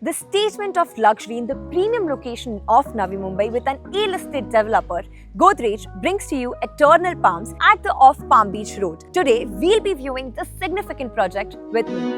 the statement of luxury in the premium location of Navi Mumbai with an A-listed developer, Godrej brings to you Eternal Palms at the off Palm Beach Road. Today, we'll be viewing this significant project with me.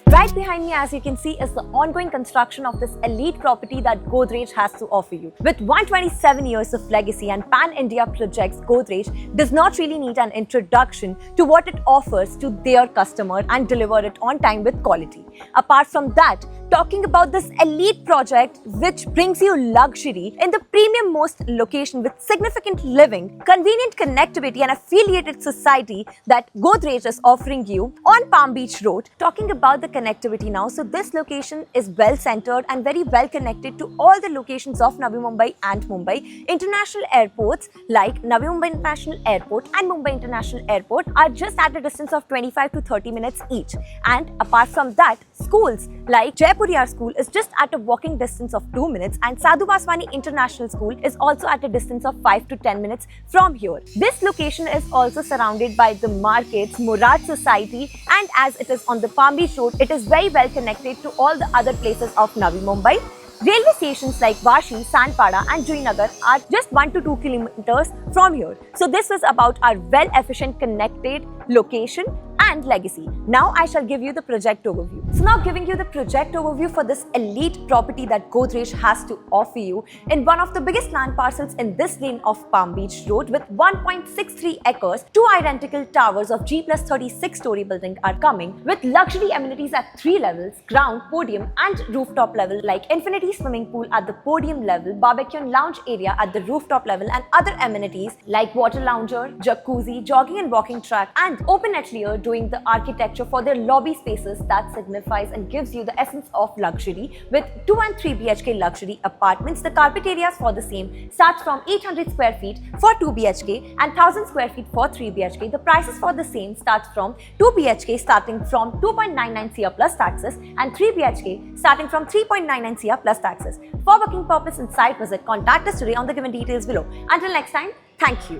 Right behind me, as you can see, is the ongoing construction of this elite property that Godrej has to offer you. With 127 years of legacy and pan-India projects, Godrej does not really need an introduction to what it offers to their customer and deliver it on time with quality. Apart from that, talking about this elite project which brings you luxury in the premium most location with significant living, convenient connectivity and affiliated society that Godrej is offering you on Palm Beach Road. Talking about the connectivity now, so this location is well centered and very well connected to all the locations of Navi Mumbai and Mumbai. International airports like Navi Mumbai International Airport and Mumbai International Airport are just at a distance of 25 to 30 minutes each. And apart from that, schools like Jaipur ER School is just at a walking distance of 2 minutes, and Sadhu Vaswani International School is also at a distance of 5 to 10 minutes from here. This location is also surrounded by the markets, Murad Society, and as it is on the Palm Beach Road, it is very well connected to all the other places of Navi Mumbai. Railway stations like Vashi, Sandpada and Juinagar are just 1 to 2 kilometers from here. So this was about our well-efficient connected location and legacy. Now I shall give you the project overview. So now giving you the project overview for this elite property that Godrej has to offer you in one of the biggest land parcels in this lane of Palm Beach Road with 1.63 acres, 2 identical towers of G+36 story building are coming with luxury amenities at 3 levels, ground, podium and rooftop level like infinity swimming pool at the podium level, barbecue and lounge area at the rooftop level and other amenities like water lounger, jacuzzi, jogging and walking track and open atelier doing the architecture for their lobby spaces that signifies and gives you the essence of luxury with 2 and 3 BHK luxury apartments. The carpet areas for the same starts from 800 square feet for 2 BHK and 1000 square feet for 3 BHK. The prices for the same starts from 2 BHK starting from 2.99 CR plus taxes and 3 BHK starting from 3.99 CR plus taxes. For booking purpose and site visit, contact us today on the given details below. Until next time, thank you.